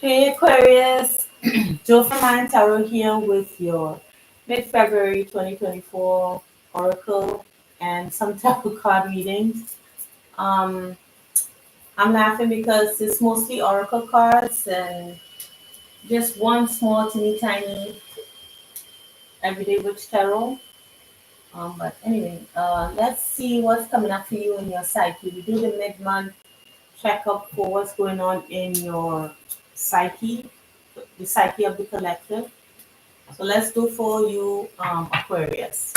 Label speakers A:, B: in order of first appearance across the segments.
A: Hey Aquarius, Joe from Mind Tarot here with your mid-February 2024 Oracle and some tarot card readings. Um, I'm laughing because it's mostly Oracle cards and just one small teeny tiny everyday witch tarot. But anyway, let's see what's coming up for you in your psyche. We do the mid-month checkup for what's going on in your psyche, the psyche of the collective. So let's do for you, Aquarius.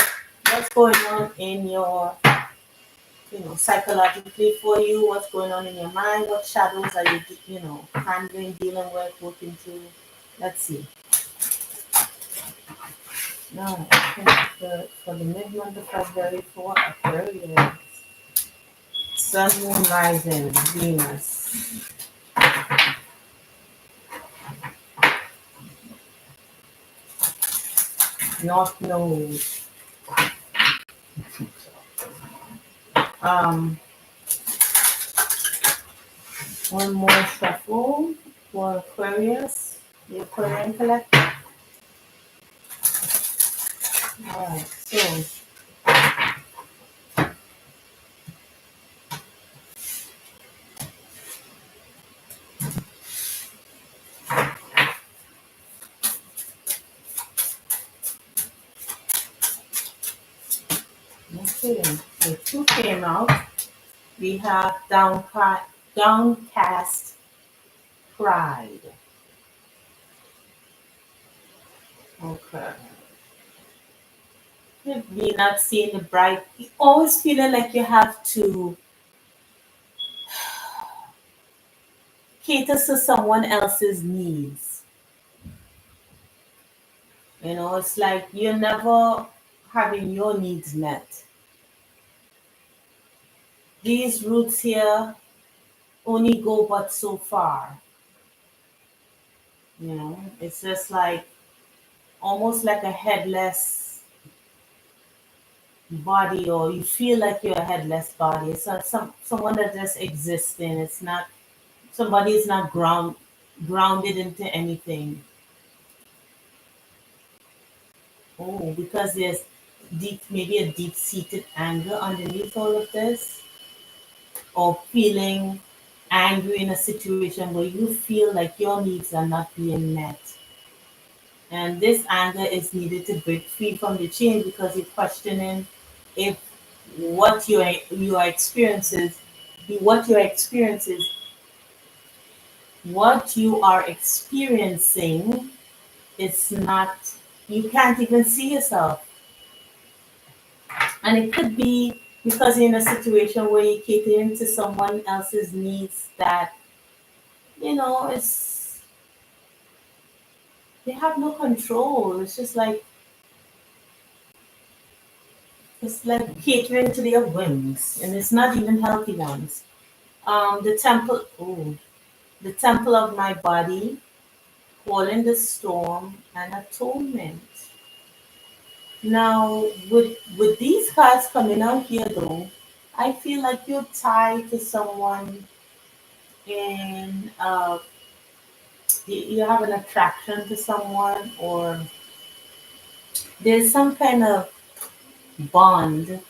A: What's going on in your, psychologically for you? What's going on in your mind? What shadows are you, handling, dealing with, working through? Let's see. Now, for the mid-month of February for Aquarius, Sun, Moon, Rising, Venus, North Node. Um, one more shuffle for Aquarius, the Aquarian collective. Alright, so okay, so two came out. We have downcast pride. Okay. You're not seeing the bright. You always feeling like you have to cater to someone else's needs. It's like you're never having your needs met. These roots here only go but so far. It's just like almost like a headless body, or you feel like you're a headless body. It's not someone that just existing. It's not somebody is not grounded into anything. Oh, because there's maybe a deep seated anger underneath all of this, or feeling angry in a situation where you feel like your needs are not being met. And this anger is needed to break free from the chain because you're questioning if what your experiences, what your experiences, what you are experiencing is not. You can't even see yourself, and it could be because you're in a situation where you're catering to someone else's needs that it's they have no control. It's just like it's like catering to their whims, and it's not even healthy ones. The temple of my body, calling the storm, and atonement. Now, with these cards coming out here, though, I feel like you're tied to someone, and you have an attraction to someone, or there's some kind of bond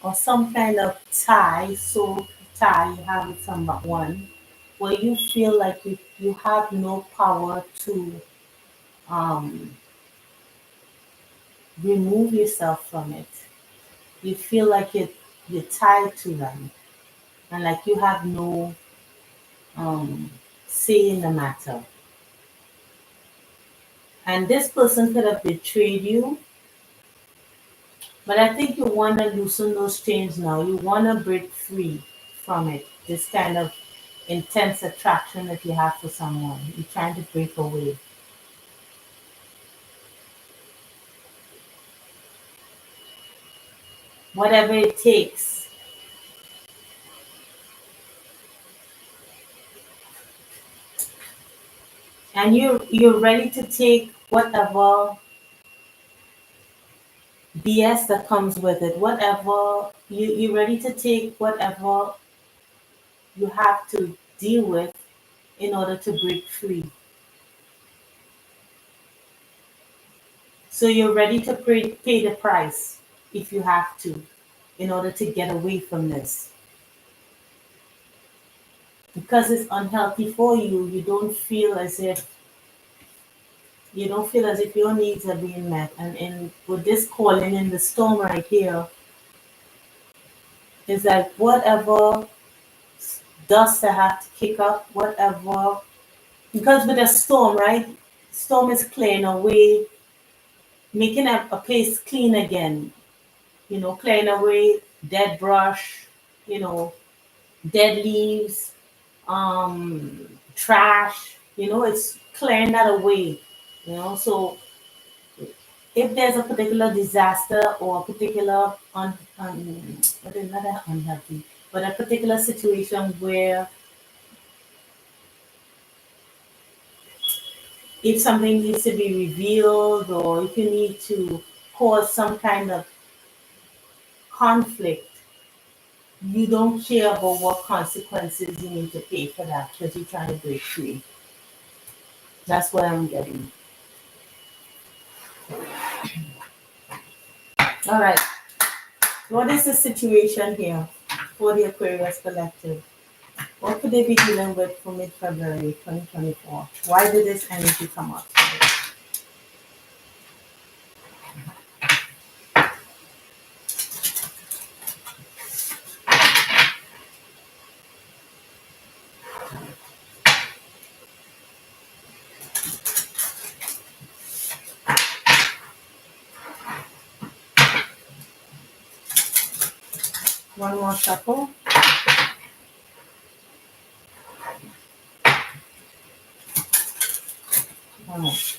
A: or some kind of tie, soul tie you have with someone, where you feel like you have no power to um, remove yourself from it. You feel like you're tied to them, and like you have no um, say in the matter. And this person could have betrayed you, but I think you want to loosen those chains now. You want to break free from it. This kind of intense attraction that you have for someone. You're trying to break away. Whatever it takes. And you're ready to take whatever BS that comes with it. Whatever you're ready to take whatever you have to deal with in order to break free. So you're ready to pay the price if you have to in order to get away from this. Because it's unhealthy for you, you don't feel as if your needs are being met. And with this calling in the storm right here, it's like whatever dust I have to kick up, whatever. Because with a storm, right? Storm is clearing away, making a place clean again. Clearing away dead brush, you know, dead leaves, trash. It's clearing that away. So if there's a particular disaster or a particular what is not that unhealthy, but a particular situation where if something needs to be revealed or if you need to cause some kind of conflict, you don't care about what consequences you need to pay for that because you're trying to break free. That's what I'm getting. All right. What is the situation here for the Aquarius collective? What could they be dealing with for mid-February 2024? Why did this energy come up? One more shuffle. All right.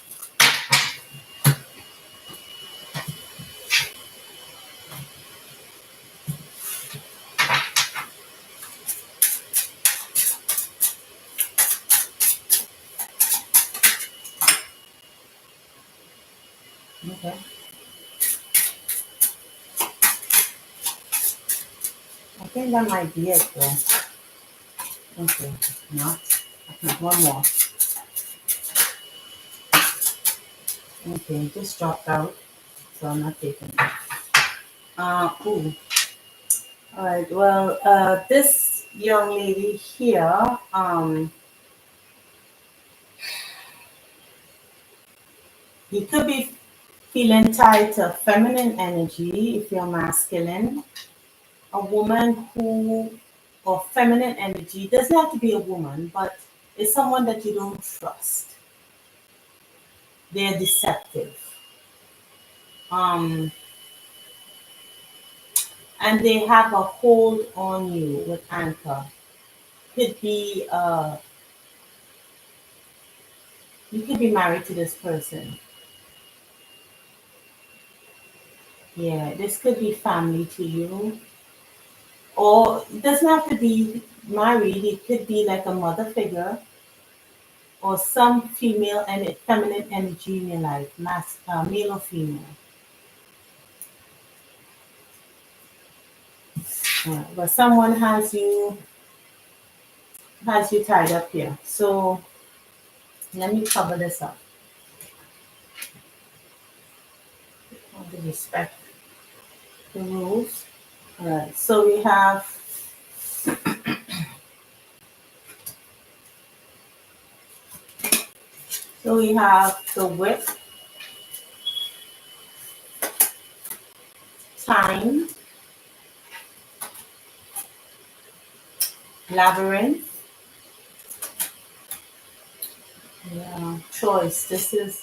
A: Okay. I think that might be it though. Okay. Not. Okay. One more. Okay. Just dropped out. So I'm not taking it. Ooh. All right. Well, this young lady here, you could be feeling tied to feminine energy if you're masculine. A woman who, or feminine energy, doesn't have to be a woman, but it's someone that you don't trust. They're deceptive. Um, and they have a hold on you with anchor. Could be, you could be married to this person. Yeah, this could be family to you. Or it doesn't have to be married, it could be like a mother figure or some female and feminine energy in your life, male or female. But someone has you tied up here. So let me cover this up. I want to respect the rules. All right. So we have the whip, time, labyrinth, yeah, choice. This is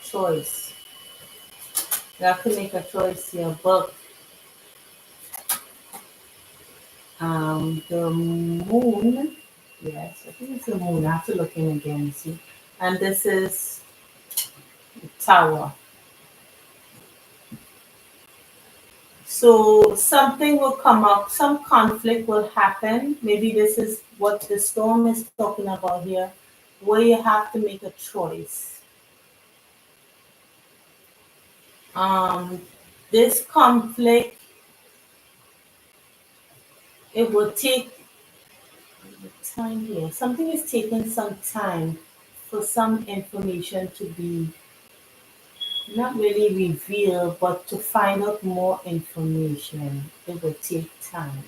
A: choice. You have to make a choice here. Book. The moon. Yes, I think it's the moon. I have to look in again, see. And this is tower. So something will come up, some conflict will happen. Maybe this is what the storm is talking about here, where you have to make a choice. Um, this conflict, it will take time here. Something is taking some time for some information to be not really reveal, but to find out more information. It will take time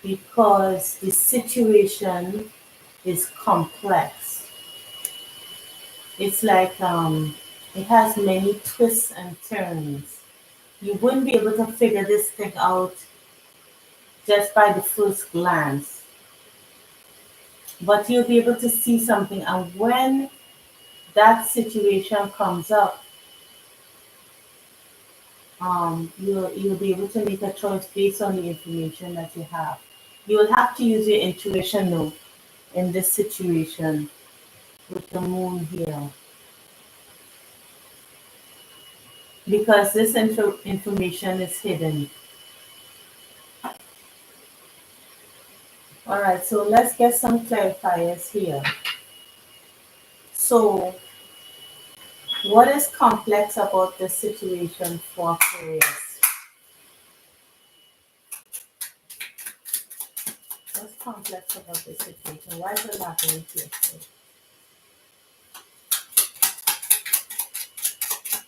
A: because the situation is complex. It's like it has many twists and turns. You wouldn't be able to figure this thing out just by the first glance, but you'll be able to see something. And when that situation comes up, you'll be able to make a choice based on the information that you have. You will have to use your intuition though in this situation with the moon here because this information is hidden. All right, so let's get some clarifiers here. So, what is complex about this situation for Aquarius? What's complex about this situation? Why is it happening here?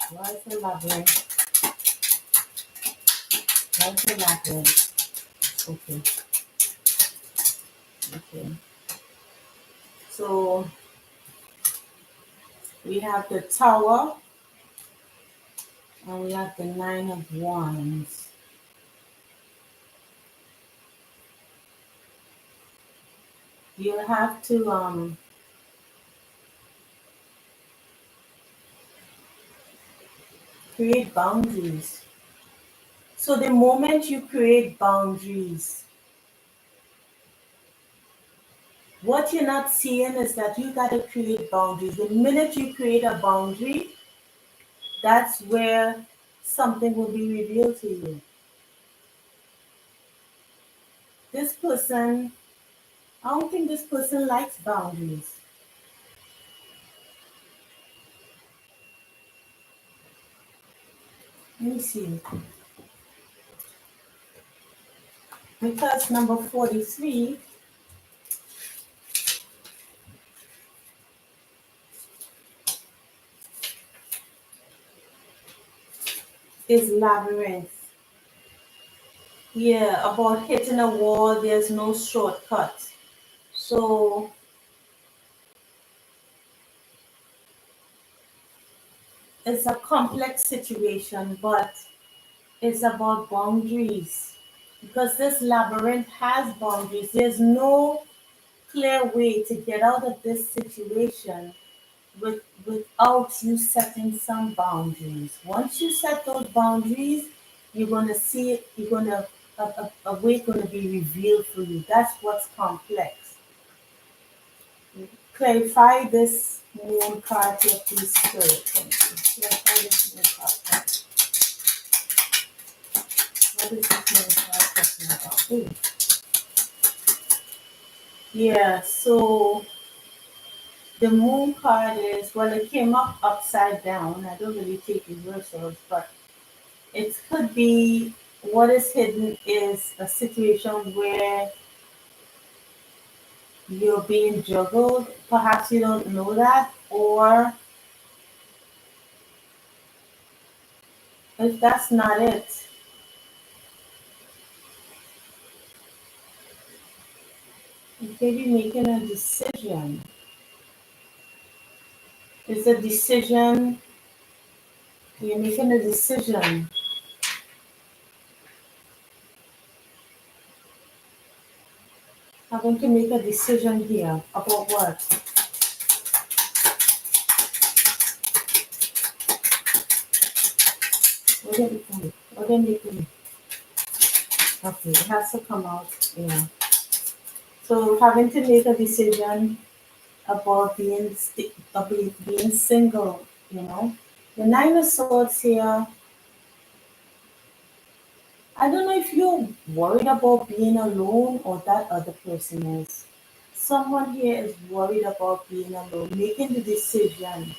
A: Why is it happening? Why is it happening? Okay, okay. So we have the Tower and we have the Nine of Wands. You have to create boundaries. So the moment you create boundaries, what you're not seeing is that you got to create boundaries. The minute you create a boundary, that's where something will be revealed to you. This person, I don't think this person likes boundaries. Let me see. Because number 43 is labyrinth. Yeah, about hitting a wall, there's no shortcut. So it's a complex situation, but it's about boundaries. Because this labyrinth has boundaries. There's no clear way to get out of this situation without you setting some boundaries. Once you set those boundaries, you're gonna see it, you're gonna a way gonna be revealed for you. That's what's complex. Clarify this moon card here, please, spirit. Thank you. Clarify this moon card. What is this moon card talking about? Ooh. Yeah, so the moon card is, well, it came up upside down. I don't really take reversals, but it could be what is hidden is a situation where you're being juggled. Perhaps you don't know that, or if that's not it, you may be making a decision. It's a decision, you're making a decision. I'm going to make a decision here about what? What did it do? What did it do? Okay, it has to come out. Yeah. So having to make a decision about being single, you know. The Nine of Swords here, I don't know if you're worried about being alone or that other person is. Someone here is worried about being alone, making the decision,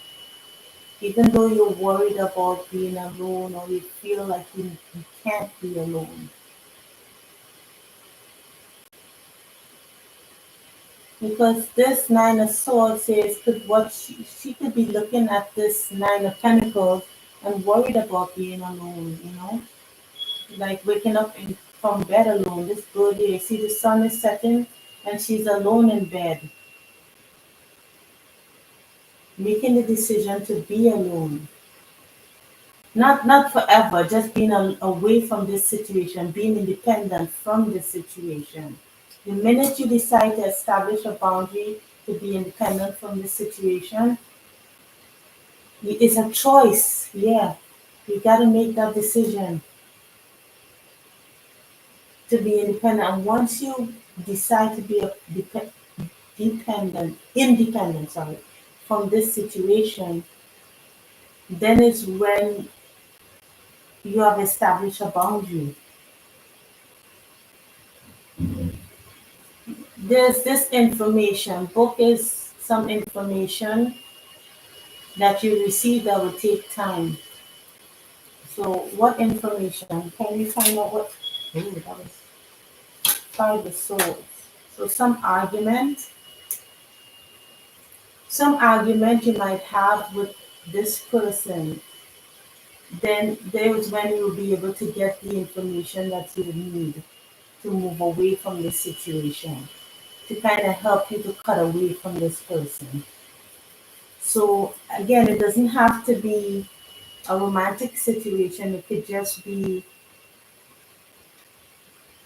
A: even though you're worried about being alone or you feel like you can't be alone. Because this Nine of Swords says could what she could be looking at this Nine of Pentacles and worried about being alone, like waking up from bed alone. This girl here, see the sun is setting and she's alone in bed, making the decision to be alone. Not forever, just being away from this situation, being independent from this situation. The minute you decide to establish a boundary to be independent from this situation, it's a choice. Yeah, you got to make that decision to be independent. And once you decide to be independent, sorry, from this situation, then is when you have established a boundary. There's this information. Book is some information that you receive that will take time. So, what information? Can we find out what? Ooh, that was Five of Swords. So, some argument you might have with this person, then there's when you'll be able to get the information that you need to move away from this situation, to kind of help you to cut away from this person. So again, it doesn't have to be a romantic situation. It could just be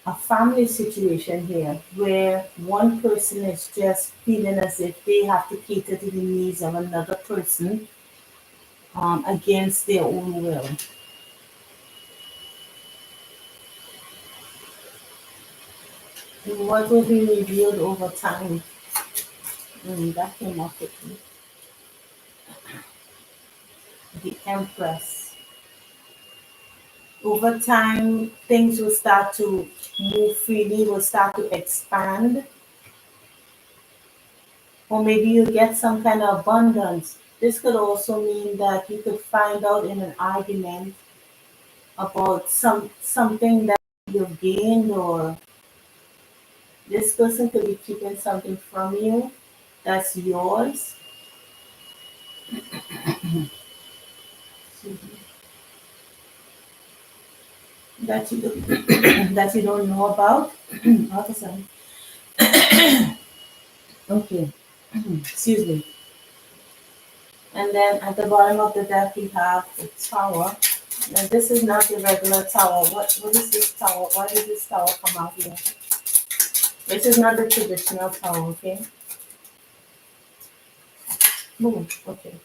A: a family situation here where one person is just feeling as if they have to cater to the needs of another person against their own will. And what will be revealed over time? That came up with me. The Empress. Over time, things will start to move freely, will start to expand, or maybe you get some kind of abundance. This could also mean that you could find out in an argument about something that you've gained, or this person could be keeping something from you that's yours. That you don't, that you don't know about. Awesome. Okay. Excuse me. And then at the bottom of the deck we have the Tower. Now this is not the regular tower. What is this tower? Why did this tower come out here? This is not the traditional tower, okay? Move, okay.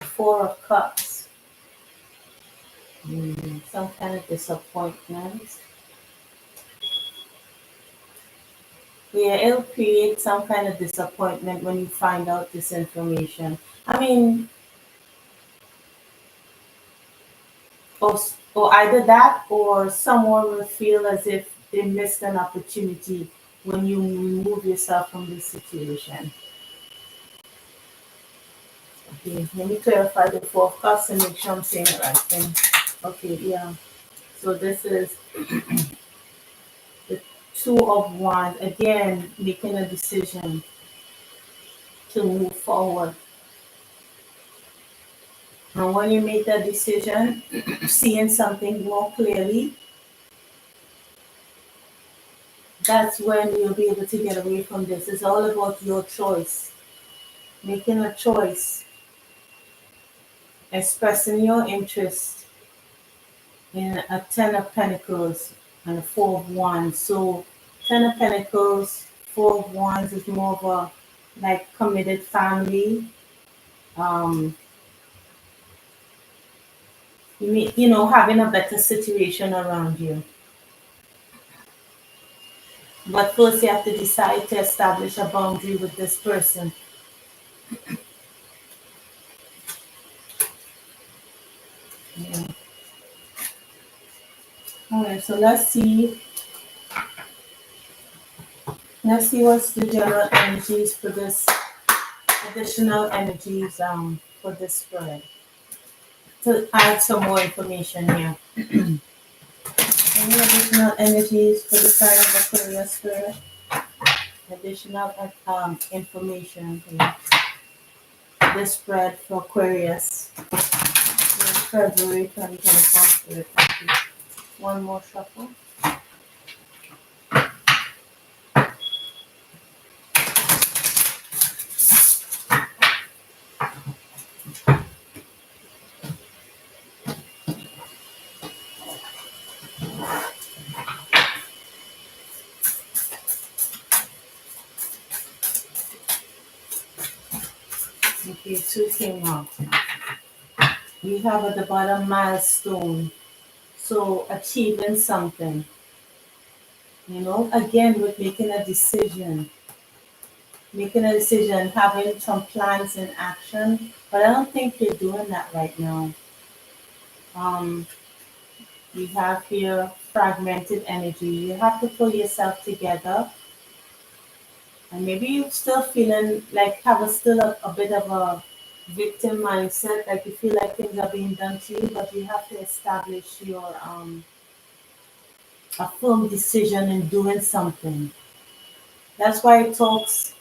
A: Four of Cups. Some kind of disappointment. Yeah, it'll create some kind of disappointment when you find out this information. I mean, or either that or someone will feel as if they missed an opportunity when you remove yourself from this situation. Okay, let me clarify the Four of Cups and make sure I'm saying the right thing. Okay, yeah. So this is the Two of Wands. Again, making a decision to move forward. And when you make that decision, seeing something more clearly, that's when you'll be able to get away from this. It's all about your choice. Making a choice, expressing your interest in a Ten of Pentacles and a Four of Wands. So Ten of Pentacles, Four of Wands is more of a like committed family. Um, having a better situation around you. But first you have to decide to establish a boundary with this person. Yeah. All right, so let's see. Let's see what's the general energies for this additional energies for this spread. To add some more information here. Any additional energies for the sign of Aquarius spirit? Additional information here. This spread for Aquarius in February 2024. One more shuffle. Okay, two came out. We have at the bottom milestone. So achieving something, again with making a decision, having some plans in action. But I don't think you're doing that right now. Um, we have here fragmented energy. You have to pull yourself together, and maybe you're still feeling like have a bit of a victim mindset, like you feel like things are being done to you, but you have to establish your a firm decision in doing something. That's why it talks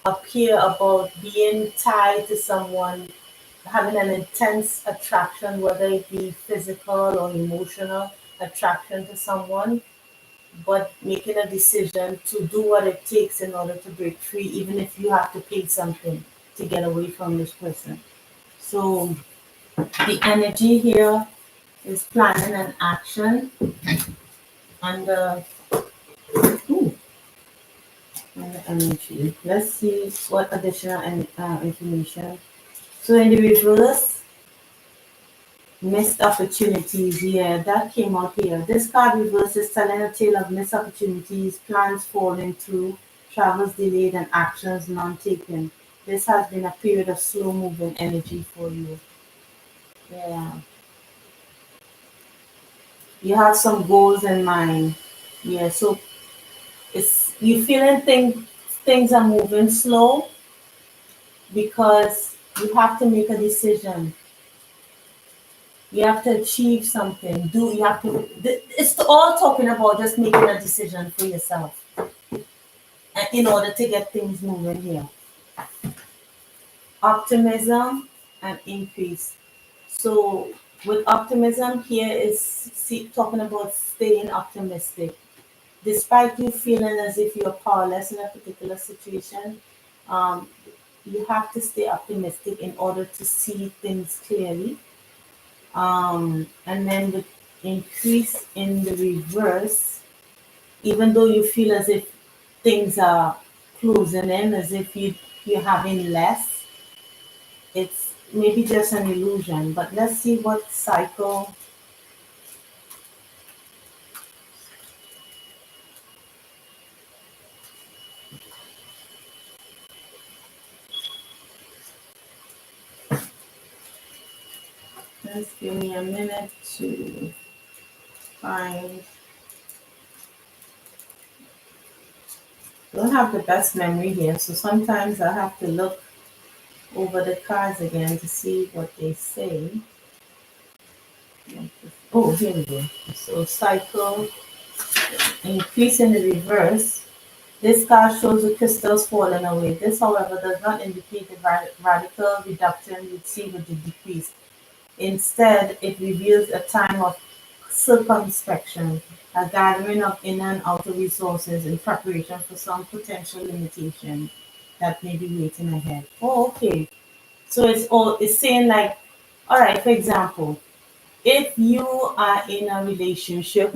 A: up here about being tied to someone, having an intense attraction, whether it be physical or emotional attraction to someone, but making a decision to do what it takes in order to break free, even if you have to pay something to get away from this person. So the energy here is planning and action, and ooh, and the energy. Let's see what additional information. So in the reverse, missed opportunities. Yeah, that came out here. This card reverse is telling a tale of missed opportunities, plans falling through, travels delayed, and actions non-taken. This has been a period of slow moving energy for you. Yeah, you have some goals in mind. Yeah, so it's you feeling things are moving slow because you have to make a decision. You have to achieve something. You have to. It's all talking about just making a decision for yourself, and in order to get things moving here. Optimism and increase. So with optimism here is talking about staying optimistic, despite you feeling as if you're powerless in a particular situation. Um, you have to stay optimistic in order to see things clearly. And then with increase in the reverse, even though you feel as if things are closing in, as if you're having less, it's maybe just an illusion. But let's see what cycle. Just give me a minute to find. I don't have the best memory here, so sometimes I have to look over the cards again to see what they say. Oh, here we go. So cycle, increase in the reverse. This card shows the crystals falling away. This, however, does not indicate the radical reduction we see with the decrease. Instead, it reveals a time of circumspection, a gathering of inner and outer resources in preparation for some potential limitation that may be waiting ahead. Oh, okay. So it's saying like, all right, for example, if you are in a relationship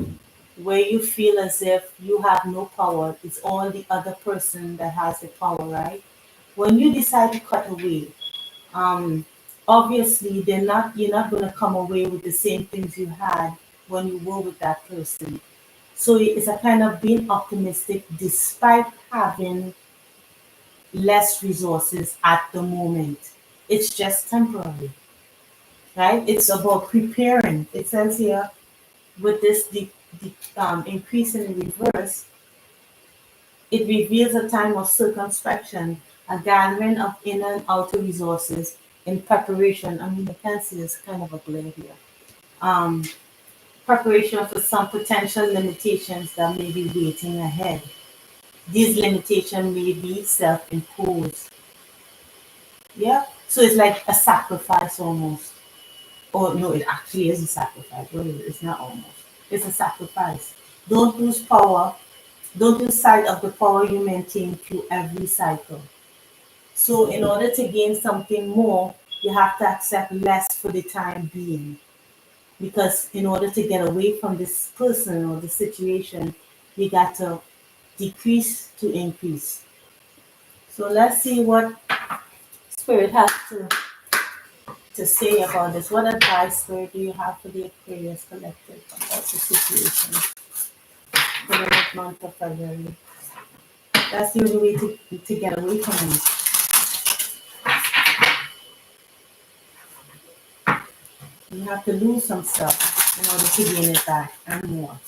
A: where you feel as if you have no power, it's all the other person that has the power, right? When you decide to cut away, um, obviously you're not going to come away with the same things you had when you were with that person. So it's a kind of being optimistic despite having less resources at the moment. It's just temporary, right? It's about preparing. It says here with this increase in the reverse, it reveals a time of circumspection, a gathering of inner and outer resources in preparation. I mean, I can see it's kind of a glare here. Um, Preparation for some potential limitations that may be waiting ahead. these limitations may be self-imposed. Yeah. So it's like a sacrifice almost. Oh no, it actually is a sacrifice. What is it? It's not almost. It's a sacrifice. Don't lose power. Don't lose sight of the power you maintain through every cycle. So in order to gain something more, you have to accept less for the time being. Because in order to get away from this person or the situation, you got to decrease to increase. So let's see what Spirit has to say about this. What advice, Spirit, do you have for the Aquarius collective about the situation for the next month of February? That's the only way to get away from it. You have to lose some stuff in order to gain it back and more.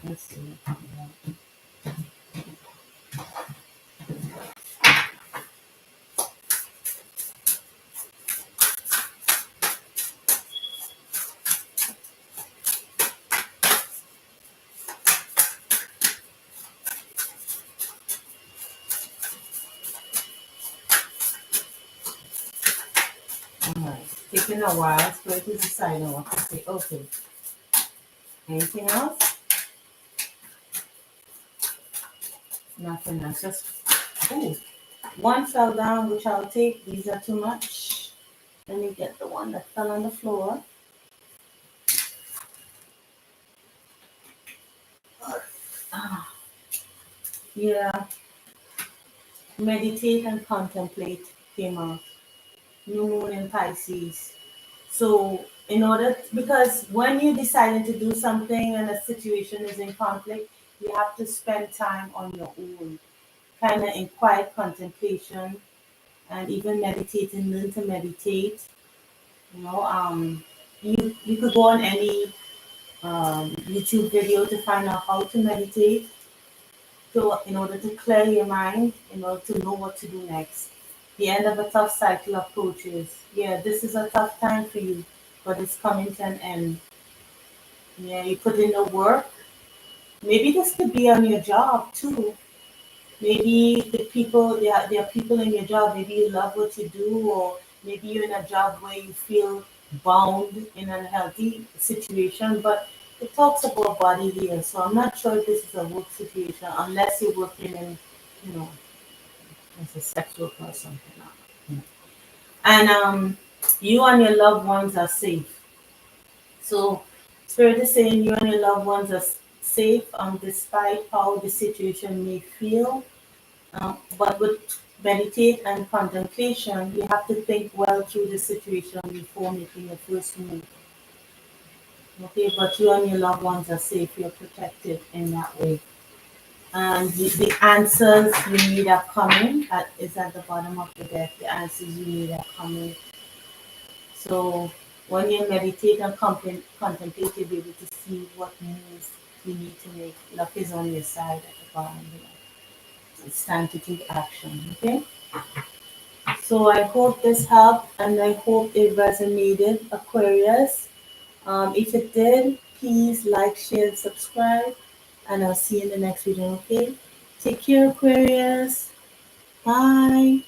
A: Let's see. Alright. Taking a while, Spirit is deciding what to say. Okay. Anything else? Nothing else. Just oh, one fell down, which I'll take. These are too much. Let me get the one that fell on the floor. Ah, yeah. Meditate and contemplate came out. New moon in Pisces. So in order, because when you're deciding to do something and a situation is in conflict, you have to spend time on your own, kind of in quiet contemplation and even meditating, learn to meditate. You know, you could go on any YouTube video to find out how to meditate. So in order to clear your mind, in order to know what to do next. The end of a tough cycle approaches. Yeah, this is a tough time for you, but it's coming to an end. Yeah, you put in the work. Maybe this could be on your job too. Maybe there are people in your job, maybe you love what you do, or maybe you're in a job where you feel bound in an unhealthy situation, but it talks about body here. So I'm not sure if this is a work situation unless you're working in, you know, as a sexual or something. And you and your loved ones are safe. So Spirit is saying you and your loved ones are safe despite how the situation may feel. But with meditate and contemplation, you have to think well through the situation before making your first move. Okay, but you and your loved ones are safe, you're protected in that way. And the answers you need are coming. That is at the bottom of the deck. The answers you need are coming. So when you meditate and contemplate, you'll be able to see what moves you need to make. Luck is on your side at the bottom here. It's time to take action. Okay. So I hope this helped and I hope it resonated, Aquarius. If it did, please like, share, and subscribe. And I'll see you in the next video, okay? Take care, Aquarius. Bye.